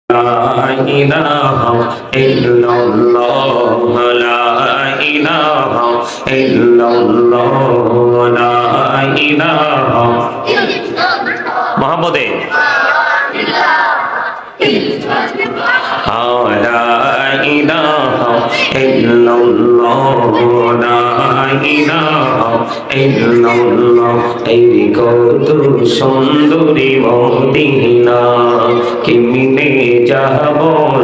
لا إله إلا الله لا إله إلا الله لا إله محمد لا إله إلا الله لا إله إلا الله এই কত সুন্দরী মদিনা কেমনে যাব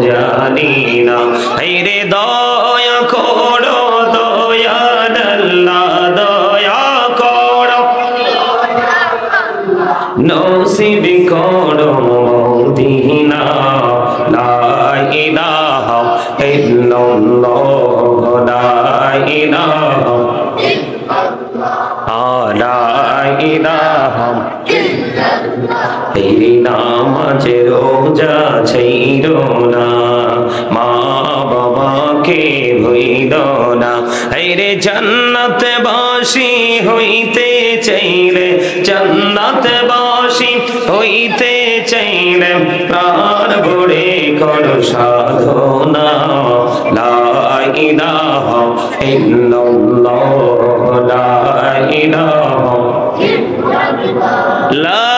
জানি না এই রে দয়া করো দয়াল আল্লাহ দয়া করো নসিব করো মদিনা লা ইলাহা ইল্লাল্লাহ লা ইলাহা লা ইলাহা তেরি নামাজে রোজা ছাইরো না মা বাবাকে ভুইলো না এই রে জান্নাতে বাসী হইতে চাইলে জান্নাতে বাসী হইতে চাইলে প্রাণ ভরে করো সাধনা লা ইলাহা ইল্লাল্লাহ লা ইলাহা লা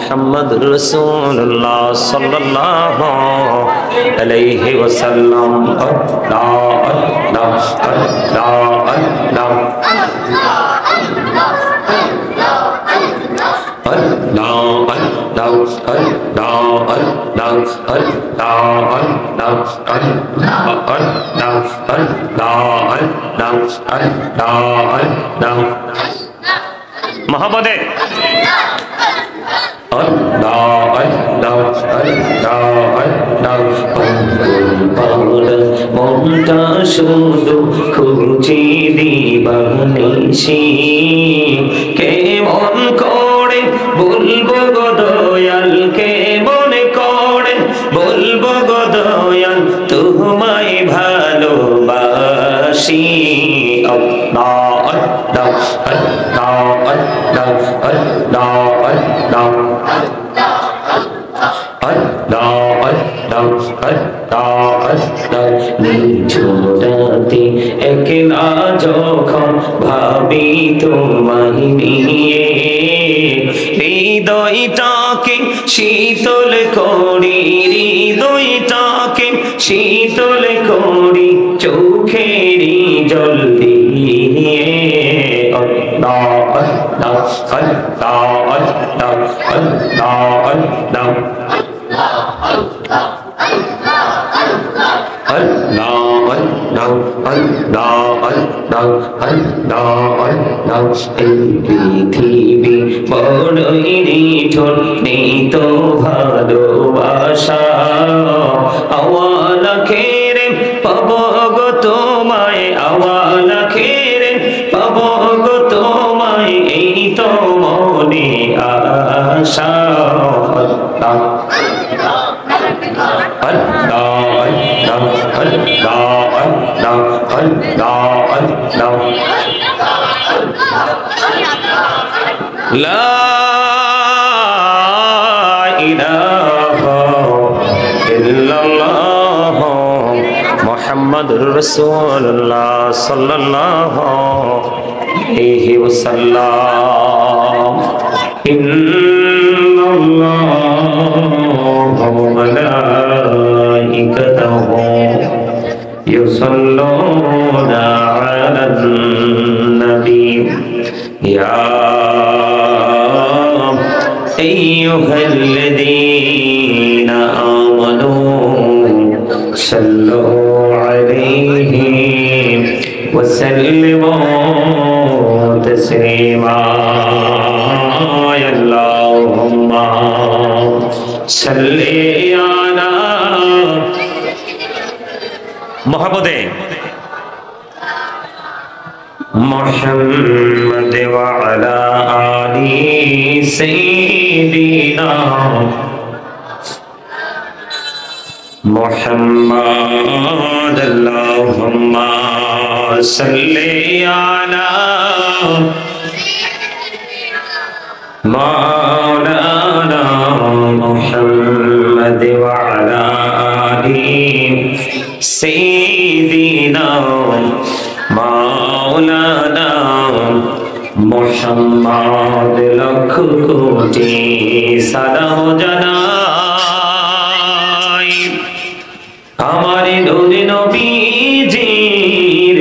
মুহাম্মাদুর রাসূলুল্লাহ সাল্লাল্লাহু আলাইহি ওয়াসাল্লাম লা মোহাম্মদে মনটা শুধু খুঁজে দিবানিসি কেমন করে বলবো গো দয়াল কেমন করে বলবো গো দয়াল তোমায় ভালোবাসি আল্লাহ আল্লাহ আল্লাহ আল্লাহ নিঝুরাতে একলা যখন ভাবি তোমায় নিয়ে হৃদয়টাকে শীতল করি হৃদয়টাকে শীতল করি চোখেরই জল দিয়ে আল্লাহ আল্লাহ আল্লাহ আল্লাহ আল্লাহ আল্লাহ এই পৃথিবী বড়ই নিঠুর নেই তো ভালোবাসা আওয়ালা খেরে পাবো গো তোমায় আওয়ালা খেরে পাবো গো তোমায় এই তো মনে আশা লা ইলাহা ইল্লাল্লাহ মুহাম্মাদুর রাসূলুল্লাহ সাল্লাল্লাহু আলাইহি ওয়াসাল্লাম ইন্নাল্লাহা ওয়া মালাইকাতাহু ইউসাল্লুনা আলান নবী ইয়া আইয়ুহাল্লাযীনা আমানু সাল্লু আলাইহি ওয়া সাল্লিমু তাসলিমা আল্লাহুম্মা সাল্লি আলা মুহাম্মাদে মুহাম্মদ ওয়া আলা আলি সাইয়্যিদিনা মুহাম্মদ আল্লাহুম্মা সাল্লি আলা মাওলানা মুহাম্মদ ওয়া আলা আলি সাইয়্যিদিনা মাওলানা মুহাম্মদ লাখ কোটি সালাম জানাই আমার নূরে নবীজির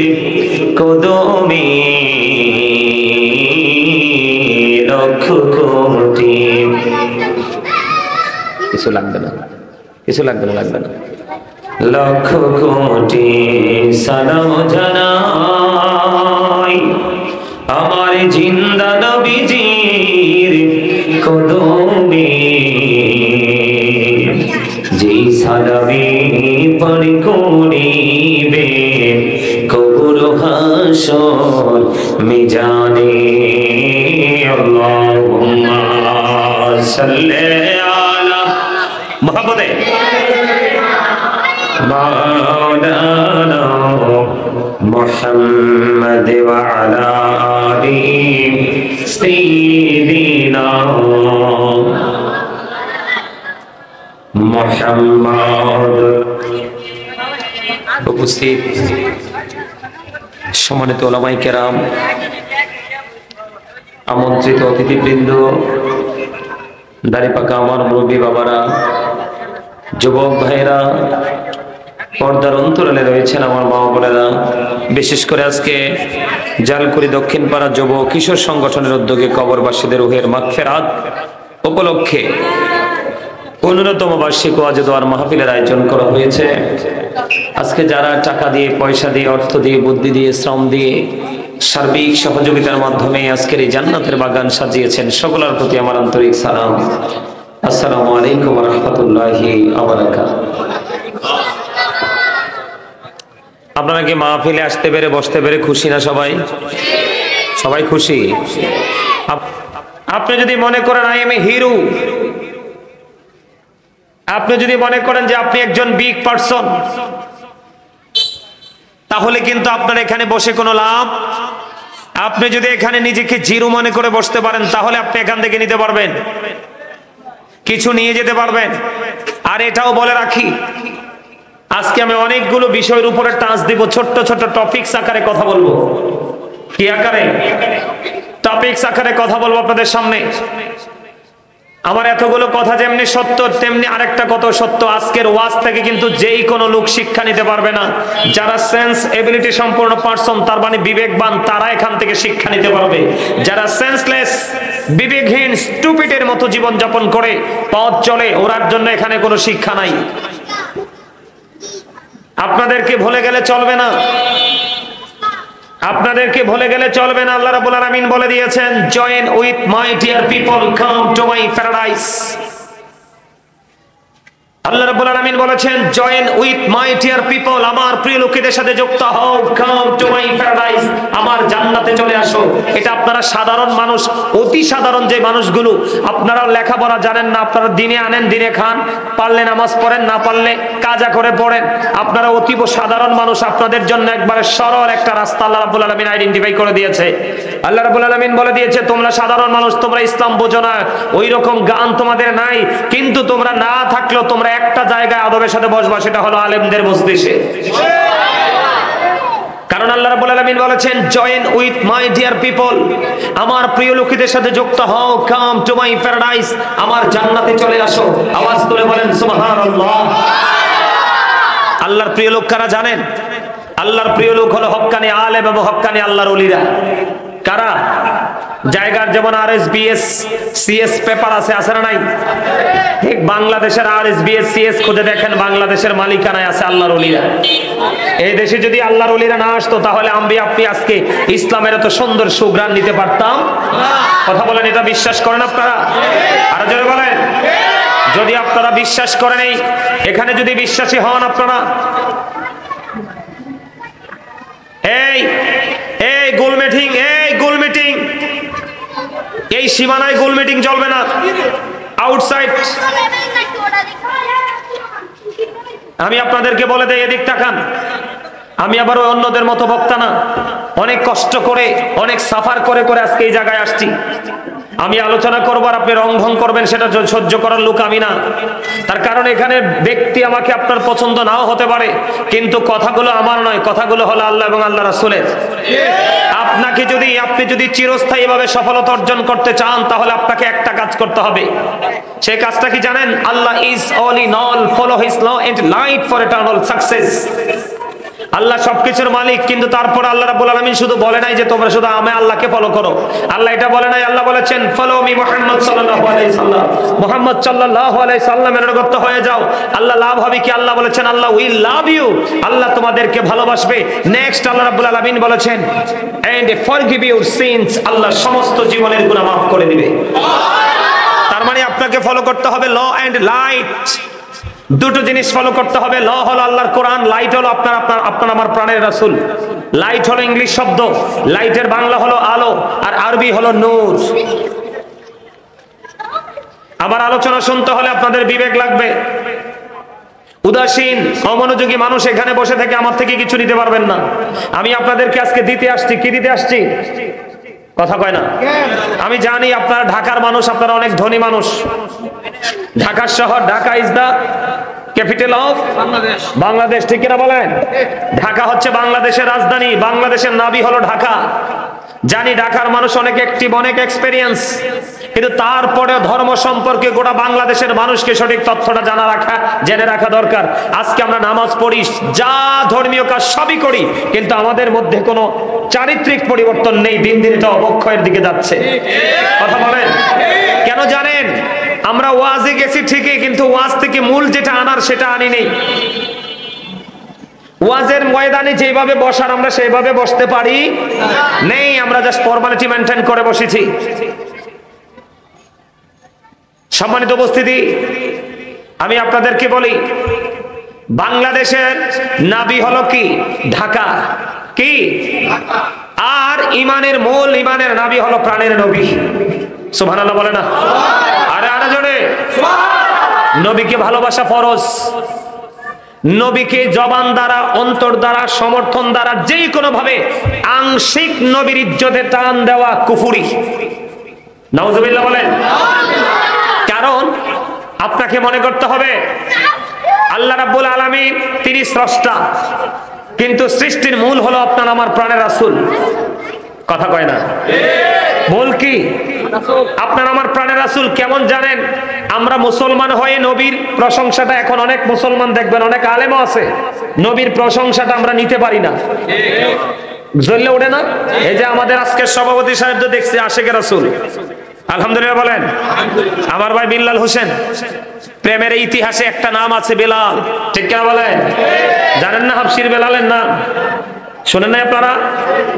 কদমে লক্ষ কোটি। কিছু লাগবে না, কিছু লাগবে না, লাগবে না। লক্ষ কোটি সালাম জানাই আমার জিন্দা নবীজির কদমে, যে সালামে পার করিবে কবর হাসর মিজানে। আল্লাহুম্মা সাল্লি আলা মুহাম্মাদে মাওলানা মুহাম্মদ ওয়া আলা আলি সাইয়্যিদিনা মুহাম্মদ। উপস্থিত সম্মানিত উলামায়ে কেরাম, আমন্ত্রিত অতিথিবৃন্দ, দাড়িপাকা আমার মুরব্বী বাবারা, যুবক ভাইরা, পর্দার অন্তরালে রয়েছেন আমার মা বোনেরা, বিশেষ করে আজকে জালকুড়ি দক্ষিণ পাড়া যুব কিশোর সংগঠনের উদ্যোগে কবরবাসীদের রুহের মাগফিরাত উপলক্ষে 15তম বার্ষিক ওয়াজ দোয়ার মাহফিলের আয়োজন করা হয়েছে। আজকে যারা টাকা দিয়ে, পয়সা দিয়ে, অর্থ দিয়ে, বুদ্ধি দিয়ে, শ্রম দিয়ে, সার্বিক সহযোগিতার মাধ্যমে আজকের এই জান্নাতের বাগান সাজিয়েছেন, সকলের প্রতি আমার আন্তরিক সালাম। আসসালামু আলাইকুম ওয়া রাহমাতুল্লাহি ওয়া বারাকাতুহু। আপনারা কি মাহফিলে আসতে পেরে, বসতে পেরে খুশি না? সবাই সবাই খুশি? আপনি যদি মনে করেন আই এম এ হিরো, আপনি যদি মনে করেন যে আপনি একজন বিগ পারসন, তাহলে কিন্তু আপনার এখানে বসে কোনো লাভ। আপনি যদি এখানে নিজেকে জিরো মনে করে বসতে পারেন, তাহলে আপনি এখান থেকে নিতে পারবেন, কিছু নিয়ে যেতে পারবেন। আর এটাও বলে রাখি, আজকে আমি অনেকগুলো বিষয়ের উপরে টাচ দিব, ছোট্ট ছোট্ট টপিকস আকারে কথা বলবো। কি আকারে? টপিকস আকারে কথা বলবো আপনাদের সামনে। আমার এতগুলো কথা যেমনি সত্য, তেমনি আরেকটা কত সত্য। আজকের ওয়াজ থেকে কিন্তু যেই কোনো লোক শিক্ষা নিতে পারবে না। যারা সেন্স এবিলিটি সম্পূর্ণ পারসন, তার মানে বিবেকবান, তারা এখান থেকে শিক্ষা নিতে পারবে। যারা সেন্সলেস, বিবেকহীন, স্টুপিডের মতো জীবন যাপন করে পথ চলে, ওরার জন্য এখানে কোনো শিক্ষা নাই। আপনাদেরকে ভুলে গেলে চলবে না, আপনাদেরকে ভুলে গেলে চলবে না। আল্লাহ রাব্বুল আলামিন বলে দিয়েছেন, join with my dear people, come to my paradise. আল্লাহ রাব্বুল আলামিন বলেছেন, join with my dear people, আমার প্রিয় লোকেদের সাথে যুক্ত হও, কাম টু মাই প্যারাডাইস, আমার জান্নাতে চলে আসো। এটা আপনারা সাধারণ মানুষ, অতি সাধারণ যে মানুষগুলো, আপনারা লেখাপড়া জানেন না, আপনারা দিনে আনেন দিনে খান, পারলে নামাজ পড়েন, না পারলে কাজা করে পড়েন, আপনারা অতীব সাধারণ মানুষ। আপনাদের জন্য একবারে সরল একটা রাস্তা আল্লাহ রাব্বুল আলামিন আইডেন্টিফাই করে দিয়েছে। আল্লাহ রাব্বুল আলামিন বলে দিয়েছে, তোমরা সাধারণ মানুষ, তোমরা ইসলাম বোঝো না, ওই রকম জ্ঞান তোমাদের নাই, কিন্তু তোমরা না থাকলেও তোমরা একটা জায়গায় আদবের সাথে বসবা, সেটা হলো আলেমদের মজলিসে। কারণ আল্লাহ রাব্বুল আলামিন বলেছেন, join with my dear people, আমার প্রিয় লোকেদের সাথে যুক্ত হও, কাম টু মাই প্যারাডাইস, আমার জান্নাতে চলে আসো। আওয়াজ করে বলেন সুবহানাল্লাহ। আল্লাহর প্রিয় লোক কারা জানেন? আল্লাহর প্রিয় লোক হলো হক্কানি আলেম এবং হক্কানি আল্লাহর ওলিরা। কারা? জায়গার যেমন আরএসবিএস সিএস পেপার আছে, আছে না নাই? ঠিক বাংলাদেশের আরএসবিএস সিএস খুঁজে দেখেন, বাংলাদেশের মালিকানায় আছে আল্লাহর ওলিরা। এই দেশে যদি আল্লাহর ওলিরা না আসতো, তাহলে আমি আপনি আজকে ইসলামের এত সুন্দর সুঘ্রাণ নিতে পারতাম? কথা বলেন, এটা বিশ্বাস করেন আপনারা? আর জোরে বলেন। যদি আপনারা বিশ্বাস করেন, এখানে যদি বিশ্বাসী হন আপনারা, এই এই গোল মিটিং, এই গোল মিটিং, এই সীমানায় গোল মিটিং চলবে না, আউটসাইড। আমি আপনাদেরকে বলে দেই, এদিক তাকান, আমি আবার ওই অন্যদের মতো বক্তা না, অনেক কষ্ট করে অনেক সাফার করে করে আজকে এই জায়গায় আসছি। আমি আলোচনা করবো আর আপনি রং ভং করবেন, সেটা সহ্য করার লোক আমি না। তার কারণ এখানে ব্যক্তি আমাকে আপনার পছন্দ নাও হতে পারে, কিন্তু কথাগুলো আমার নয়, কথাগুলো হলো আল্লাহ এবং আল্লাহ রাসূলের। আপনি যদি চিরস্থায়ী ভাবে সফলতা অর্জন করতে চান, তাহলে আপনাকে একটা কাজ করতে হবে। সেই কাজটা কি জানেন? আল্লাহ is all in all, follow his law and light for eternal success. আল্লাহ সবকিছুর মালিক, কিন্তু তারপর আল্লাহ রাব্বুল আলামিন শুধু বলে নাই যে তোমরা শুধু আমি আল্লাহকে ফলো করো। আল্লাহ এটা বলে নাই। আল্লাহ বলেছেন ফলো মি মুহাম্মদ সাল্লাল্লাহু আলাইহি সাল্লাম, মুহাম্মদ সাল্লাল্লাহু আলাইহি সাল্লামের অনুগত হয়ে যাও। আল্লাহ লাভ হবে কি? আল্লাহ বলেছেন আল্লাহ উইল লাভ ইউ, আল্লাহ তোমাদেরকে ভালোবাসবে। নেক্সট আল্লাহ রাব্বুল আলামিন বলেছেন এন্ড ফরগিভ ইউর সিনস, আল্লাহ সমস্ত জীবনের গুনাহ মাফ করে দিবে। তার মানে আপনাকে ফলো করতে হবে ল এন্ড লাইট, দুটো জিনিস ফলো করতে হবে। ল হলো আল্লাহর কোরআন, লাইট হলো আপনার আমার প্রাণের রাসূল। লাইট হলো ইংলিশ শব্দ, লাইটের বাংলা হলো আলো, আর আরবি হলো নূর। আমার আলোচনা শুনতে হলে আপনাদের বিবেক লাগবে। উদাসীন অমনোযোগী মানুষ এখানে বসে থেকে আমার থেকে কিছু নিতে পারবেন না। আমি আপনাদেরকে আজকে দিতে আসছি। কি দিতে আসছি? কথা কয় না। আমি জানি আপনারা ঢাকার মানুষ, আপনারা অনেক ধনী মানুষ। ঢাকার শহর, Dhaka is the capital of Bangladesh, ঠিক কিনা বলেন? ঢাকা হচ্ছে বাংলাদেশের রাজধানী, বাংলাদেশের নাভি হলো ঢাকা। জানি ঢাকার মানুষ অনেক অ্যাক্টিভ, অনেক এক্সপেরিয়েন্স, কিন্তু তারপরেও ধর্ম সম্পর্কে গোটা বাংলাদেশের মানুষকে সঠিক তথ্যটা জেনে রাখা দরকার। আজকে আমরা নামাজ পড়ি, যা ধর্মীয় কাজ সবই করি, কিন্তু আমাদের মধ্যে কোনো চারিত্রিক পরিবর্তন নেই। দিন দিন এটা অবক্ষয়ের দিকে যাচ্ছে। কথা বলেন কেন জানেন? আমরা ওয়াজে গেছি ঠিকই, কিন্তু ওয়াজ থেকে মূল যেটা আনার সেটা আনি নেই। ওয়াজের ময়দানে যেভাবে বসার আমরা সেইভাবে বসতে পারি নেই, আমরা জাস্ট ফর্মালিটি মেনটেন করে বসেছি। সম্মানিত উপস্থিতি, আমি আপনাদেরকে বলি বাংলাদেশের নাভি হলো কি? ঢাকা। কি? আর ইমানের মূল, ইমানের নাভি হলো প্রাণের নবী। সুবহানাল্লাহ বলে না? আরে আরে জোরে। নবীকে ভালোবাসা ফরজ। নবীকে জবান দ্বারা, অন্তর দ্বারা, সমর্থন দ্বারা যে কোনো ভাবে আংশিক নবীর ইজ্জতে টান দেওয়া কুফরি। নাউজুবিল্লাহ বলেন। কারণ আপনাকে মনে করতে হবে আল্লাহ রাব্বুল আলামিন তিনি স্রষ্টা, কিন্তু সৃষ্টির মূল হলো আপনার আমার প্রাণের রাসূল। কথা কয় না? মূল কি? আপনার আমার প্রাণের রাসূল। কেমন জানেন? আমরা মুসলমান হয়ে নবীর প্রশংসাটা, এখন অনেক মুসলমান দেখবেন, অনেক আলেমও আছে, নবীর প্রশংসাটা আমরা নিতে পারি না। জ্বললে ওঠে না? এই যে আমাদের আজকের সভাপতি সাহেব তো দেখছি আশিকে রাসূল, আলহামদুলিল্লাহ বলেন। আমার ভাই বিল্লাল হোসেন, প্রেমের ইতিহাসে একটা নাম আছে বেলাল, ঠিক কিনা বলেন? জানেন না হাবশির বেলালের নাম? শোনেন না আপনারা?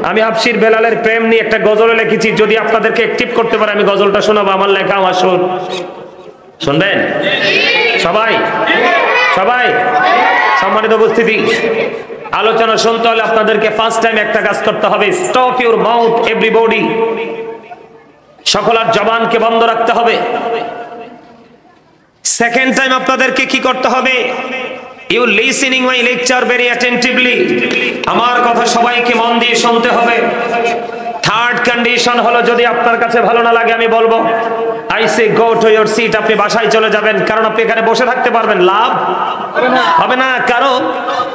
আমি হাবশির বেলালের প্রেম নিয়ে একটা গজল লিখেছি, যদি আপনাদেরকে অ্যাক্টিভ করতে পারে আমি গজলটা শোনাবো। আমার লেখা, আমার সুর। শুনবেন সবাই? সবাই? সম্মানিত উপস্থিতি, আলোচনা শুনতে হলে আপনাদেরকে ফার্স্ট টাইম একটা কাজ করতে হবে। Stop your mouth everybody. সকলের জবানকে বন্ধ রাখতে হবে। সেকেন্ড টাইম আপনাদেরকে কি করতে হবে? You listening my lecture very attentively. আমার কথা সবাইকে মন দিয়ে শুনতে হবে। থার্ড কন্ডিশন হলো, যদি আপনার কাছে ভালো না লাগে আমি বলবো I say go to your seat, আপনি বাসায় চলে যাবেন। কারণ আপনি এখানে বসে থাকতে পারবেন, লাভ হবে না। কারণ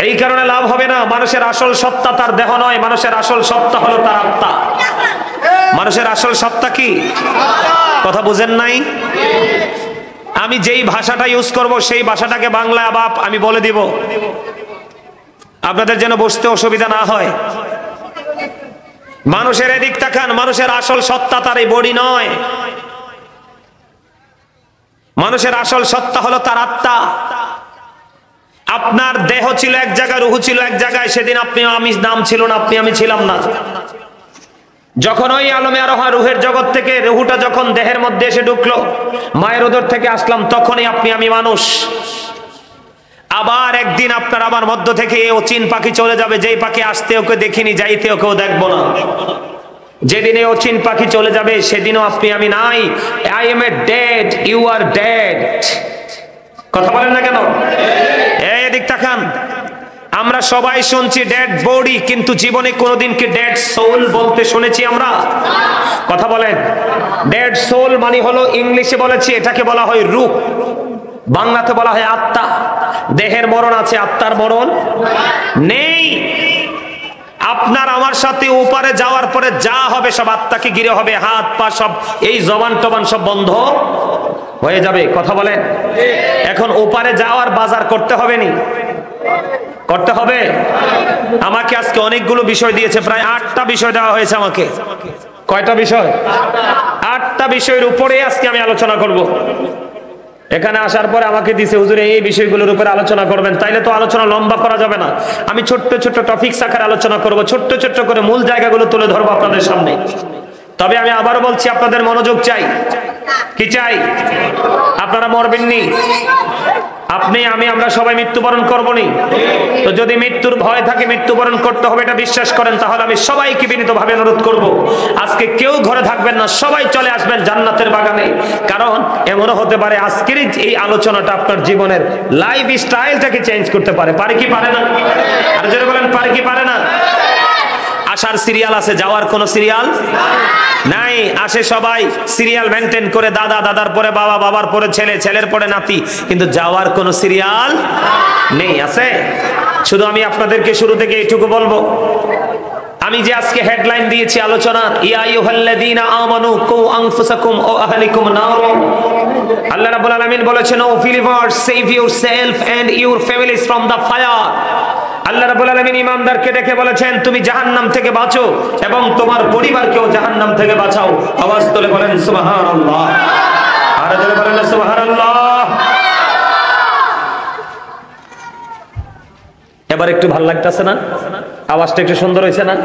এই কারণে লাভ হবে না, মানুষের আসল সত্তা তার দেহ নয়, মানুষের আসল সত্তা হলো তার আত্মা। মানুষের আসল সত্তা কি? কথা বুঝেন নাই? আমি যেই ভাষাটা ইউজ করব সেই ভাষাটাকে বাংলায় আবার আমি বলে দিব, আপনাদের যেন বুঝতে অসুবিধা না হয়। মানুষের এদিক তাকান, মানুষের আসল সত্তা তার এই বডি নয়। মানুষের আসল সত্তা হলো তার আত্মা। আপনার দেহ ছিল এক জায়গায়, রুহু ছিল এক জায়গায়। সেদিন আপনি আমি নাম ছিল না, আপনি আমি ছিলাম না। যখন ওই আলমে আরোহা রুহের জগৎ থেকে রুহুটা যখন দেহের মধ্যে এসে ঢুকলো, মায়ের উদর থেকে আসলাম, তখনই আপনি আমি মানুষ। আবার একদিন আপনার আমার মধ্য থেকে অচিন পাখি চলে যাবে, যেই পাখি আসতে ওকে দেখিনি, যাইতে ওকেও দেখবো না। যেদিন এই অচিন পাখি চলে যাবে সেদিনও আপনি আমি নাই। I am a dead, you are dead. কথা বলেন না কেন? এদিক তাকান। আমরা সবাই শুনছি ডেড বডি, কিন্তু জীবনে কোনোদিন কি ডেড সোল বলতে শুনেছি আমরা? কথা বলেন। ডেড সোল মানে হলো, ইংলিশে বলেছি এটাকে বলা হয় রূহ, বাংলাতে বলা হয় আত্মা। দেহের মরণ আছে, আত্মার মরণ নেই। আপনার আমার সাথে ওপারে যাওয়ার পরে যা হবে সব আত্মাকে ঘিরে হবে, হাত পা সব, এই জবান টবান সব বন্ধ হয়ে যাবে। কথা বলেন। এখন ওপারে যাওয়ার বাজার করতে হবে নি? করতে হবে। আমাকে আজকে অনেকগুলো বিষয় দিয়েছে, প্রায় 8টা বিষয় দেওয়া হয়েছে আমাকে। কয়টা বিষয়? 8টা বিষয়ের উপরে আজকে আমি আলোচনা করব। এখানে আসার পরে আমাকে দিছে হুজুর এই বিষয়গুলোর উপরে আলোচনা করবেন, তাইলে তো আলোচনা লম্বা করা যাবে না। আমি ছোট্ট ছোট্ট টপিকস আকারে আলোচনা করব, ছোট্ট ছোট্ট করে মূল জায়গাগুলো তুলে ধরবো আপনাদের সামনে। তবে আমি আবারও বলছি, আপনাদের মনোযোগ চাই। কি চাই? আপনারা মরবেননি, আপনি আমি আমরা সবাই মৃত্যুবরণ করবনি। তো যদি মৃত্যুর ভয় থাকে, মৃত্যুবরণ করতে হবে এটা বিশ্বাস করেন, তাহলে আমি সবাইকে বিনীতভাবে অনুরোধ করব, আজকে কেউ ঘরে থাকবেন না, সবাই চলে আসবেন জান্নাতের বাগানে। কারণ এমনও হতে পারে আজকের এই আলোচনাটা আপনার জীবনের লাইফ স্টাইলটাকে চেঞ্জ করতে পারে। পারে কি পারে না? আর যদি বলেন পারে কি পারে না? আসার সিরিয়াল আছে, যাওয়ার কোন সিরিয়াল নাই। আসে সবাই সিরিয়াল মেনটেন করে, দাদা, দাদার পরে বাবা, বাবার পরে ছেলে, ছেলের পরে নাতি, কিন্তু যাওয়ার কোন সিরিয়াল নেই। আছে? শুধু আমি আপনাদেরকে শুরু থেকে এইটুকু বলবো, আমি যে আজকে হেডলাইন দিয়েছি আলোচনা, ইয়া আইয়ুহাল্লাযীনা আমানু কু আনফুসাকুম ওয়া আহলিকুম নার। আল্লাহ রাব্বুল আলামিন বলেছেন, O believers, save yourself and your families from the fire. আল্লাহ রাব্বুল আলামিন ঈমানদারকে ডেকে বলেছেন, তুমি জাহান্নাম থেকে বাঁচো এবং তোমার পরিবারকেও জাহান্নাম থেকে বাঁচাও। আওয়াজ তুলে বলেন সুবহানাল্লাহ। আর জোরে বলেন সুবহানাল্লাহ। এবার একটু ভালো লাগতেছে না? আওয়াজটা একটু সুন্দর হয়েছে না?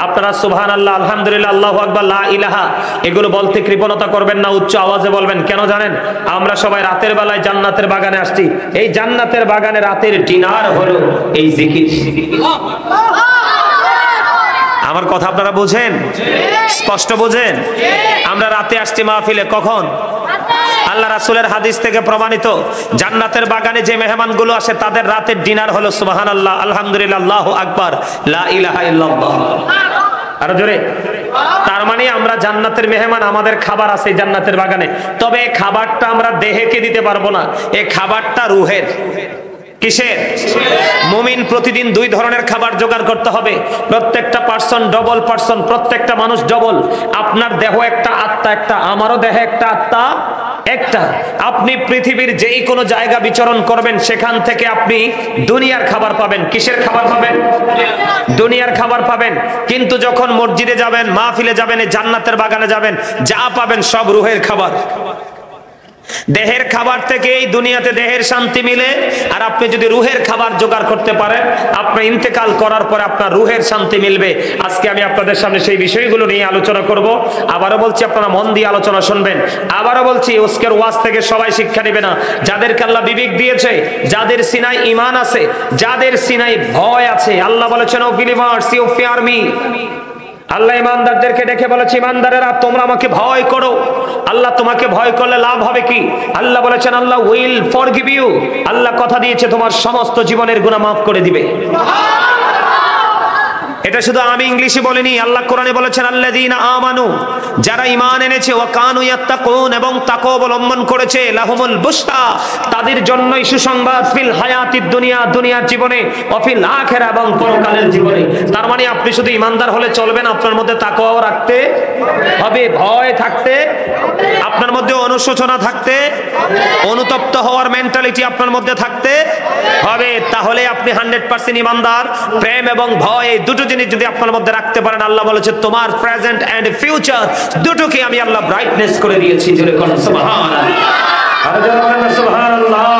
আপনারা সুবহানাল্লাহ, আলহামদুলিল্লাহ, আল্লাহু আকবার, লা ইলাহা এগুলো বলতে কৃপণতা করবেন না, উচ্চ আওয়াজে বলবেন। কেন জানেন? আমরা সবাই রাতের বেলায় জান্নাতের বাগানে আসছি। এই জান্নাতের বাগানে রাতের ডিনার হলো এই জিকির। আমার কথা আপনারা বুঝেন? স্পষ্ট বুঝেন? আমরা রাতে আসছি মাহফিলে, কখন? আল্লাহ রাসূলের হাদিস থেকে প্রমাণিত, জান্নাতের বাগানে যে মেহমানগুলো আসে তাদের রাতের ডিনার হলো সুবহানাল্লাহ, আলহামদুলিল্লাহ, আল্লাহু আকবার, লা ইলাহা ইল্লাল্লাহ। আর জোরে। তার মানে আমরা জান্নাতের মেহমান, আমাদের খাবার আছে জান্নাতের বাগানে। তবে এই খাবারটা আমরা দেহকে দিতে পারবো না, এই খাবারটা রুহের। কিসের? মুমিন প্রতিদিন 2 ধরনের খাবার জোগাড় করতে হবে। প্রত্যেকটা পার্সন ডবল পার্সন, প্রত্যেকটা মানুষ ডবল। আপনার দেহ একটা, আত্মা একটা, আমারও দেহ একটা, আত্মা একটা। আপনি পৃথিবীর যেই কোনো জায়গা বিচরণ করবেন, সেখান থেকে আপনি দুনিয়ার খাবার পাবেন। কিসের খাবার পাবেন? দুনিয়ার খাবার পাবেন। কিন্তু যখন মসজিদে যাবেন, মাহফিলে যাবেন, এই জান্নাতের বাগানে যাবেন, যা পাবেন সব রুহের খাবার। দেহের খাবার থেকে এই দুনিয়াতে দেহের শান্তি মিলে, আর আপনি যদি রুহের খাবার জোগাড় করতে পারেন, আপনি ইন্তেকাল করার পর আপনার রুহের শান্তি মিলবে। আজকে আমি আপনাদের সামনে সেই বিষয়গুলো নিয়ে আলোচনা করব। আবারও বলছি, আপনারা মন দিয়ে আলোচনা শুনবেন। আবারও বলছি, আজকের ওয়াজ থেকে সবাই শিক্ষা নেবে না। যাদেরকে আল্লাহ বিবেক দিয়েছে, যাদের সিনায় ঈমান আছে, যাদের সিনায় ভয় আছে, আল্লাহ বলেছেন, O believers, you fear me. আল্লাহ ইমানদারদেরকে ডেকে বলেছে, ইমানদারেরা তোমরা আমাকে ভয় করো। আল্লাহ তোমাকে ভয় করলে লাভ হবে কি? আল্লাহ বলেছেন, আল্লাহ উইল ফরগিভ ইউ। আল্লাহ কথা দিয়েছে তোমার সমস্ত জীবনের গুনাহ মাফ করে দিবে। এটা শুধু আমি ইংলিশে বলিনি, আল্লাহ কোরআনে বলেছেন, আল্লাযীনা আমানু, যারা ঈমান এনেছে, ওয়া কানু ইয়াত্তাকুন, এবং তাকওয়া অবলম্বন করেছে, লাহুমুল বুশরা, তাদের জন্যই সুসংবাদ, ফিল হায়াতিদ দুনিয়া, দুনিয়ার জীবনে, ওয়া ফিল আখিরা, এবং পরকালের জীবনে। তার মানে আপনি শুধু ঈমানদার হলে চলবে না, আপনার মধ্যে তাকওয়াও রাখতে হবে, ভয় থাকতে, আপনার মধ্যে অনুশোচনা থাকতে, অনুতপ্ত হওয়ার মেন্টালিটি আপনার মধ্যে থাকতে হবে। তাহলে আপনি 100% ঈমানদার। প্রেম এবং ভয়, এই দুটো জিনিস যদি আপনার মধ্যে রাখতে পারেন, আল্লাহ বলেছে তোমার প্রেজেন্ট এন্ড ফিউচার দুটোকে আমি আল্লাহ ব্রাইটনেস করে দিয়েছি। জোরে বলুন সুবহানাল্লাহ। আর জোরে বলুন সুবহানাল্লাহ।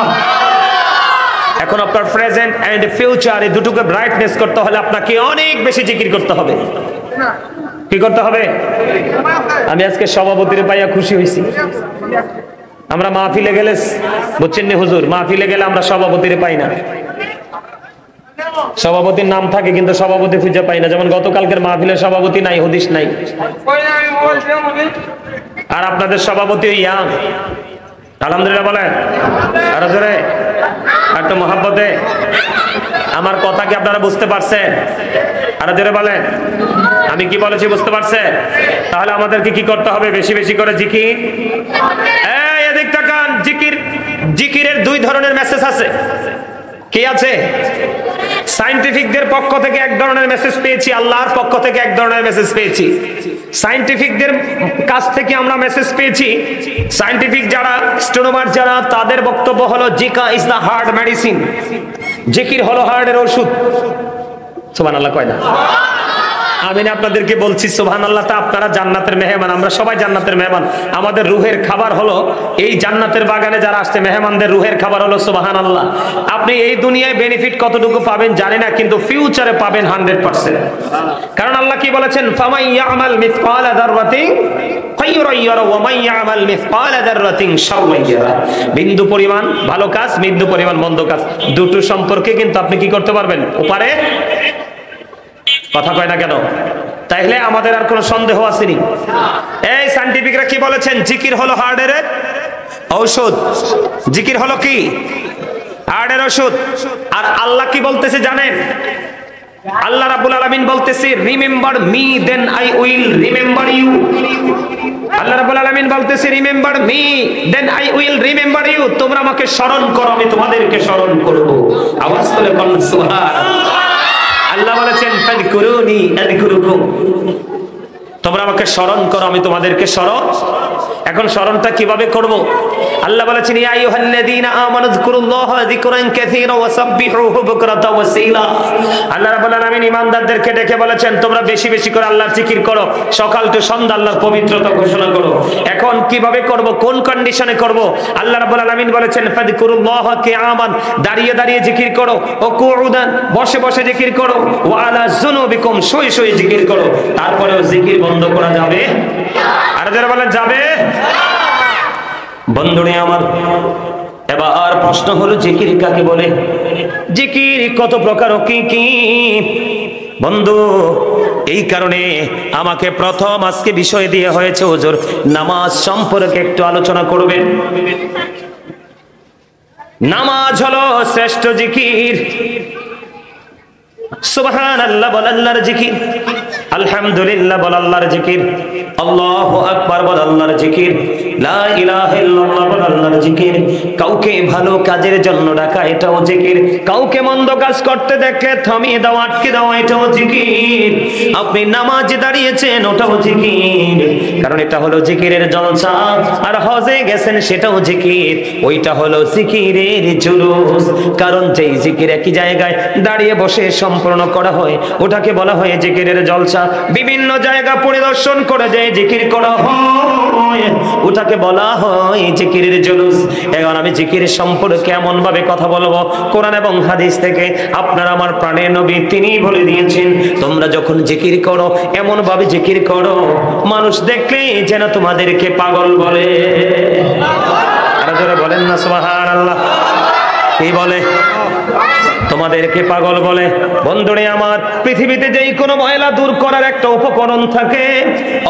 এখন আপনার প্রেজেন্ট এন্ড ফিউচার এই দুটোকে ব্রাইটনেস করতে হলে আপনাকে অনেক বেশি জিকির করতে হবে। কি করতে হবে? আমি আজকে সভাপতির পাইয়া খুশি হয়েছি। আমরা মাহফিলে গেলে, বুঝছেন নি হুজুর, মাহফিলে গেলে আমরা সভাপতির পাই না। সভাপতির নাম থাকে কিন্তু সভাপতি খুঁজে পাই না। যেমন গতকালকের মাহফিলের সভাপতি নাই, হদিস নাই। আর আপনাদের সভাপতি ইয়াং, আলহামদুলিল্লাহ বলেন। আর জোরে, একটু মহাব্বতে। আমার কথা কি আপনারা বুঝতে পারছেন? আরো জোরে বলেন, আমি কি বলেছি বুঝতে পারছেন? তাহলে আমাদেরকে কি করতে হবে? বেশি বেশি করে জিকির। এই এদিক তাকান, জিকিরের দুই ধরনের মেসেজ আছে। কি আছে? সায়েন্টিফিকদের পক্ষ থেকে এক ধরনের মেসেজ পেয়েছি, আল্লাহর পক্ষ থেকে এক ধরনের মেসেজ পেয়েছি। সায়েন্টিফিকদের কাছ থেকে আমরা মেসেজ পেয়েছি, সায়েন্টিফিক যারা, স্ট্রোনোমার যারা, তাদের বক্তব্য হলো Zika is the heart medicine, জিকির হলো হার্টের ওষুধ। সুবহানাল্লাহ কয় না? আমি আপনাদেরকে বলছি সুবহানাল্লাহ। তা আপনারা জান্নাতের মেহমান, আমরা সবাই জান্নাতের মেহমান। আমাদের রুহের খাবার হলো এই জান্নাতের বাগানে যারা আসছে, মেহমানদের রুহের খাবার হলো সুবহানাল্লাহ। আপনি এই দুনিয়ায় বেনিফিট কতটুকু পাবেন জানি না, কিন্তু ফিউচারে পাবেন 100%। কারণ আল্লাহ কি বলেছেন? ফামান ইয়ামাল মিসকালা যাররাতিন খায়রান ইয়ারা ওয়া মান ইয়ামাল মিসকালা যাররাতিন শাররান ইয়ারা। বিন্দু পরিমাণ ভালো কাজ, বিন্দু পরিমাণ মন্দ কাজ, দুটো সম্পর্কে কিন্তু আপনি কি করতে পারবেন? ওপারে কথা কয় না কেন? তাইলে আমাদের আর কোনো সন্দেহ আসেনি। এই সায়েন্টিফিকরা কি বলেছেন? জিকির হলো হার্টের ঔষধ। জিকির হলো কি? হার্টের ওষুধ। আর আল্লাহ কি বলতেছে জানেন? আল্লাহ রাব্বুল আলামিন বলতেছে, remember me then I will remember you. আল্লাহ রাব্বুল আলামিন বলতেছে, remember me then I will remember you. তোমরা আমাকে স্মরণ করো, আমি তোমাদেরকে স্মরণ করব। আওয়াজ তুলে বলুন সুবহানাল্লাহ। আল্লাহ বলেছেন ফাযকুরুনি আযকুরুকুম, তোমরা আমাকে স্মরণ করো, আমি তোমাদেরকে স্মরণ। এখন স্মরণটা কিভাবে করব? আল্লাহ বলেছেন ইয়া আইয়ুহাল্লাযীনা আমানু যকুরুল্লাহা যিকরান কাসীরা ওয়া সাব্বিহুহু বুকরাতাও ওয়া আসীলা। আল্লাহ রাব্বুল আলামিন ঈমানদারদেরকে ডেকে বলেছেন তোমরা বেশি বেশি করে আল্লাহর জিকির করো, সকাল থেকে সন্ধ্যা আল্লাহর পবিত্রতা ঘোষণা করো। এখন কিভাবে করব, কোন কন্ডিশনে করব? আল্লাহ রাব্বুল আলামিন বলেছেন ফাযকুরুল্লাহা কিয়ামান, দাঁড়িয়ে দাঁড়িয়ে জিকির করো, ও কুউদান, বসে বসে জিকির করো, ওয়া আলা যুনুবিকুম, শুয়ে শুয়ে জিকির করো। তারপরেও জিকির বন্ধ করা যাবে? আর যারা বলেন যাবে। বন্ধুরে আমার, এবার প্রশ্ন হলো জিকির কাকে বলে? জিকির কত প্রকার ও কি কি? বন্ধু, এই কারণে আমাকে প্রথম আজকে বিষয় দিয়ে হয়েছে হুজুর নামাজ সম্পর্কে একটু আলোচনা করবেন। নামাজ হলো শ্রেষ্ঠ জিকির। সুবহানাল্লাহ বল আল্লাহর জিকির, আলহামদুলিল্লাহ বল আল্লাহর জিকির, আল্লাহু আকবার বল আল্লাহর জিকির, লা ইলাহা ইল্লাল্লাহ বল আল্লাহর জিকির। কাউকে ভালো কাজের জন্য ডাকা, এটাও জিকির। কাউকে মন্দ কাজ করতে দেখলে থামিয়ে দাও, আটকে দাও, এটাও জিকির। আপনি নামাজে দাঁড়িয়েছেন, ওটাও জিকির, কারণ এটা হলো জিকিরের জলসা। আর হজে গেছেন, সেটাও জিকির, ওইটা হলো জিকিরের জুলুস। কারণ যেই জিকির একই জায়গায় দাঁড়িয়ে বসে সম্পূর্ণ করা হয়, ওটাকে বলা হয় জিকিরের জলসা। বিভিন্ন জায়গা পরিদর্শন করে যে জিকির করা হয়, ওটাকে বলা হয় জিকিরের জুলুস। এখন আমি জিকির সম্পর্কে এমন ভাবে কথা বলবো, কোরআন এবং হাদিস থেকে। আপনার আমার প্রাণের নবী তিনি বলে দিয়েছেন, তোমরা যখন জিকির করো এমন ভাবে জিকির করো মানুষ দেখলে যেন তোমাদেরকে পাগল বলে। আর যারা বলেন না সুবহানাল্লাহ, কি বলে? তোমাদেরকে পাগল বলে। বন্ধুরে আমার, পৃথিবীতে যেই কোনো ময়লা দূর করার একটা উপকরণ থাকে,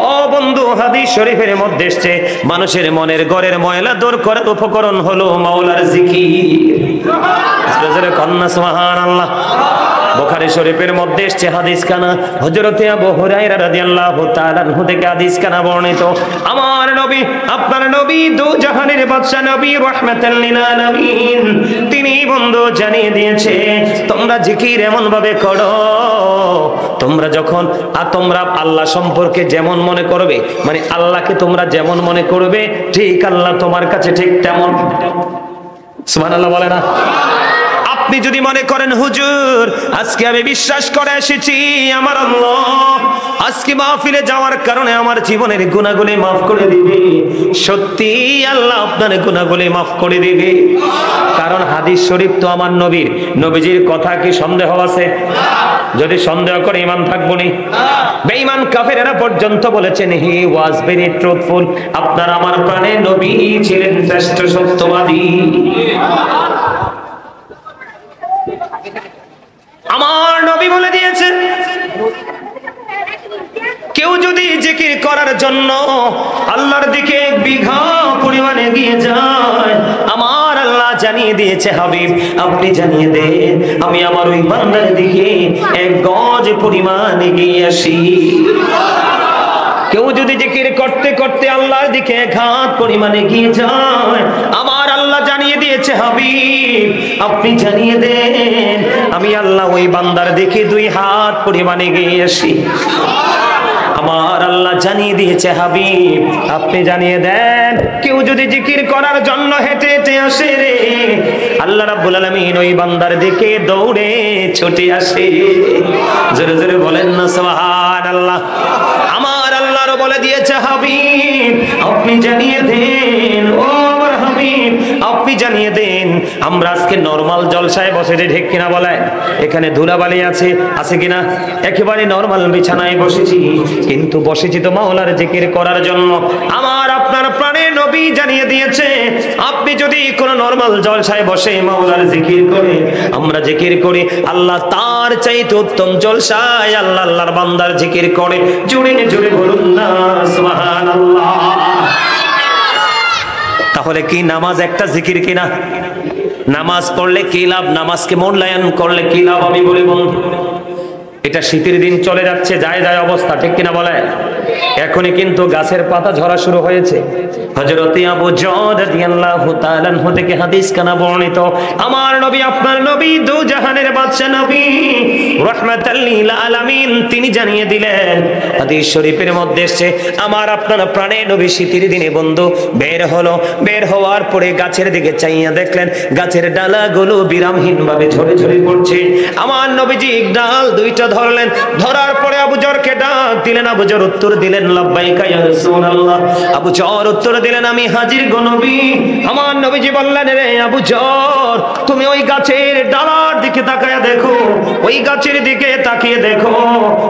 ও বন্ধু, হাদিস শরীফের মধ্যে এসেছে মানুষের মনের ঘরের ময়লা দূর করার উপকরণ হলো মাওলার জিকির। কন্যা সুবহানাল্লাহ। বুখারী শরীফের মধ্যে এসেছে হাদিস খানা, হযরতে আবু হুরায়রা রাদিয়াল্লাহু তাআলা আনহু থেকে হাদিস খানা বর্ণিত। আমার নবী, আপনার নবী, দু জাহানের বাদশা নবী, রাহমাতাল লিল আলামিন, তিনি বন্ধু জানিয়ে দিয়েছে তোমরা জিকির এমন ভাবে করো, তোমরা যখন তোমরা আল্লাহ সম্পর্কে যেমন মনে করবে, মানে আল্লাহকে তোমরা যেমন মনে করবে, ঠিক আল্লাহ তোমার কাছে ঠিক তেমন। সুবহানাল্লাহ বলে না? আপনি যদি মনে করেন হুজুর আজকে আমি বিশ্বাস করে এসেছি আমার আল্লাহ আজকে মাহফিলে যাওয়ার কারণে আমার জীবনের গুনাহগুলি মাফ করে দিবে, সত্যি আল্লাহ আপনার গুনাহগুলি মাফ করে দিবে। কারণ হাদিস শরীফ তো আমার নবীর, নবীজির কথা কি সন্দেহ আছে? যদি সন্দেহ করে ঈমান থাকবো না। বেঈমান কাফেররা পর্যন্ত বলেছেন হি ওয়াজ ভেরি ট্রুথফুল। আপনার আমার প্রাণে নবী ছিলেন শ্রেষ্ঠ সত্যবাদী। আমার নবী বলে দিয়েছেন কেউ যদি জিকির করার জন্য আল্লাহর দিকে বিঘা পরিমাণে এগিয়ে যায়, আমার আল্লাহ জানিয়ে দিয়েছে হাবিব আপনি জানিয়ে দেন আমি আমার ওই বান্দার দিকে এক গজ পরিমাণ এগিয়ে আসি। কেউ যদি জিকির করতে করতে আল্লাহর দিকে এক হাত পরিমাণ এগিয়ে যায়, আমার আল্লাহ জানিয়ে দিয়েছে হাবিব আপনি জানিয়ে দেন আমি আল্লাহ ওই বান্দার দিকে 2 হাত পরিমাণ এগিয়ে আসি। আমার আল্লাহ জানিয়ে দিয়েছে হাবিব আপনি জানিয়ে দেন কেউ যদি জিকির করার জন্য হেঁটে হেঁটে আসে রে, আল্লাহ রাব্বুল আলামিন ওই বান্দার দিকে দৌড়ে ছুটে আসে। জোরে জোরে বলেন না সুবহানাল্লাহ। আমার আল্লাহর বলে দিয়েছে হাবিব আপনি জানিয়ে দেন, ও আমার হাবিব আপনি জানিয়ে দেন আমরা আজকে নরমাল জলসায় বসেছি, ঠিক কিনা বলেন? এখানে ধুলাবালি আছে কিনা? একেবারে নরমাল বিছানায় বসেছি, কিন্তু বসেছি তো মাওলার জিকির করার জন্য। আমার আপনার প্রাণের নবী জানিয়ে দিয়েছে আপনি যদি কোনো নরমাল জলসায় বসে মাওলার জিকির করে, আমরা জিকির করি, আল্লাহ তার চাইতে উত্তম জলসায় আল্লাহ আল্লাহর বান্দার জিকির করে। জোরে জোরে বলুন না সুবহানাল্লাহ। তাহলে কি নামাজ একটা জিকির কিনা? নামাজ পড়লে কি লাভ? নামাজকে মূল্যায়ন করলে কি লাভ? আমি বলি বন্ধু, এটা শীতের দিন চলে যাচ্ছে, যায় যায় অবস্থা, ঠিক কিনা বলে? এখনই কিন্তু গাছের পাতা ঝরা শুরু হয়েছে। হযরত আবু যর রাদিয়াল্লাহু তাআলা আনহু থেকে হাদিস কানা বর্ণিত, আমার নবী আপনার নবী দু জাহানের বাদশা নবী রাহমাতাল লিল আলামিন তিনি জানিয়ে দিলেন, হাদিস শরীফের মধ্যে এসেছে আমার আপনার প্রাণের নবী শীতের দিনে বন্ধু বের হলো, বের হওয়ার পরে গাছের দিকে চাইয়া দেখলেন গাছের ডালাগুলো বিরামহীন ভাবে ঝরে ঝরে পড়ছে। আমার নবীজি ডাল 2টা ধরলেন, ধরার পরে আবু যরকে ডাক দিলেন, আবু যর উত্তর দিলেন লাব্বাইকা ইয়া রাসূলুল্লাহ। আবু যর উত্তর দিলেন আমি হাজির গো নবী। আমার নবীজি বললেন রে আবু যর তুমি ওই গাছের ডালার দিকে তাকায়া দেখো, ওই গাছের দিকে তাকিয়ে দেখো,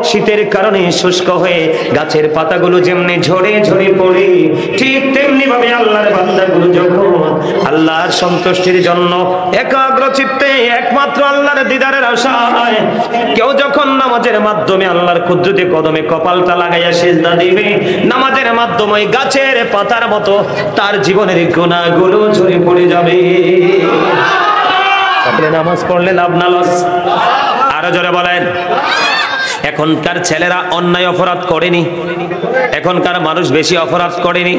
শীতের কারণে শুষ্ক হয়ে গাছের পাতাগুলো যেমনি ঝরে ঝরে পড়ে, ঠিক তেমনি ভাবে আল্লাহর বান্দাগুলো যখন আল্লাহর সন্তুষ্টির জন্য একাগ্র চিত্তে একমাত্র আল্লাহর দিদারের আশায় কেউ যখন নামাজের মাধ্যমে আল্লাহর কুদরতি কদমে কপালটা লাগাইয়া সিজদা দিবে, নামাজের মাধ্যমে গাছের পাতার মতো তার জীবনের গুনাহগুলো ঝরে পড়ে যাবে। আপনি নামাজ পড়লে লাভ না লস? আরো জোরে বলেন। এখনকার ছেলেরা অন্যায় অপরাধ করেনি, এখনকার মানুষ বেশি অপরাধ করেনি।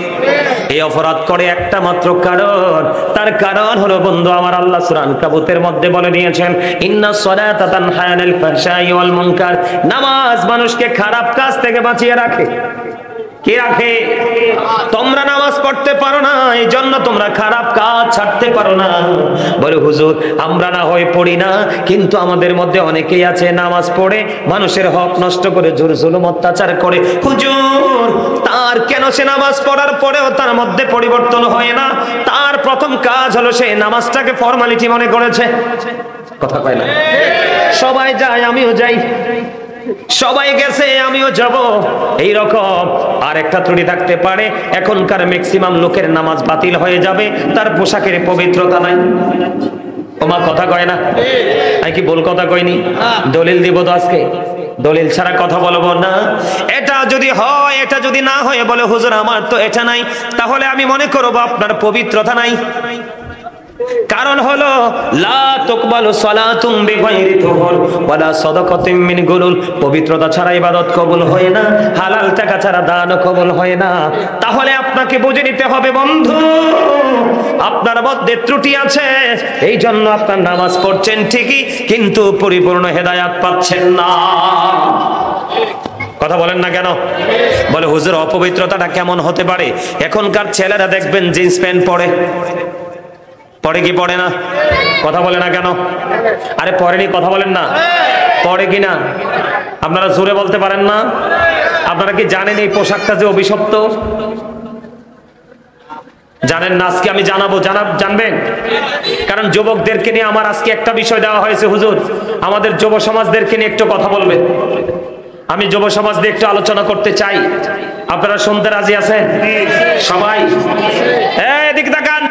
এই অপরাধ করে একটা মাত্র কারণ, তার কারণ হলো বন্ধু আমার আল্লাহ সূরা আনকাবুতের মধ্যে বলে দিয়েছেন ইন্নাস সালাতা তানহা আনিল ফাহশাই ওয়াল মুনকার, নামাজ মানুষকে খারাপ কাজ থেকে বাঁচিয়ে রাখে। কে রাখে? তোমরা নামাজ পড়তে পারো না, এই জন্য তোমরা খারাপ কাজ ছাড়তে পারো না। বলে হুজুর আমরা না হয় পড়ি না, কিন্তু আমাদের মধ্যে অনেকেই আছে নামাজ পড়ে মানুষের হক নষ্ট করে, জোর জুলুম অত্যাচার করে। হুজুর তার কেন সে নামাজ পড়ার পরেও তার মধ্যে পরিবর্তন হয় না? তার প্রথম কাজ হলো সে নামাজটাকে ফর্মালিটি মনে করেছে। কথা কয় না? সবাই যায় আমিও যাই, সবাই গেছে আমিও যাব, এই রকম। আর একটা ত্রুটি থাকতে পারে, এখনকার ম্যাক্সিমাম লোকের নামাজ বাতিল হয়ে যাবে, তার পোশাকের পবিত্রতা নাই। ওমা কথা কয় না? আমি কি ভুল কথা কইনি? দলিল দিব তো আজকে, দলিল ছাড়া কথা বলবো না। এটা যদি হয়, এটা যদি না হয় বলে হুজুর আমার তো এটা নাই, তাহলে আমি মনে করব আপনার পবিত্রতা নাই। কারণ হলো লা তুকবালু সালাতুম বিগাইরি তুহুর ওয়ালা সাদাকাতুম মিন গুলুল, পবিত্রতা ছাড়া ইবাদত কবুল হয় না, হালাল টাকা ছাড়া দান কবুল হয় না। তাহলে আপনাকে বুঝে নিতে হবে বন্ধু আপনার মধ্যে ত্রুটি আছে, এই জন্য আপনার নামাজ পড়ছেন ঠিকই, কিন্তু পরিপূর্ণ হেদায়েত পাচ্ছেন না। কথা বলেন না কেন? বলে হুজুর অপবিত্রতাটা কেমন হতে পারে? এখনকার ছেলেরা দেখবেন জিন্স প্যান্ট পরে, পড়ে কি পড়ে না? কথা বলে না কেন? আরে পড়েনি, কথা বলেন না, পড়ে কি না? আপনারা জোরে বলতে পারেন না? আপনারা কি জানেন এই পোশাকটা যে অভিশপ্ত? জানেন না? আজকে আমি জানাবো, জানবেন? কারণ যুবকদেরকে নিয়ে আমার আজকে একটা বিষয় দেওয়া হয়েছে, হুজুর আমাদের যুব সমাজদেরকে নিয়ে একটু কথা বলবেন। আমি যুব সমাজ দিয়ে একটু আলোচনা করতে চাই, আপনারা শুনতে রাজি আছেন? সবাই এদিকে তাকান,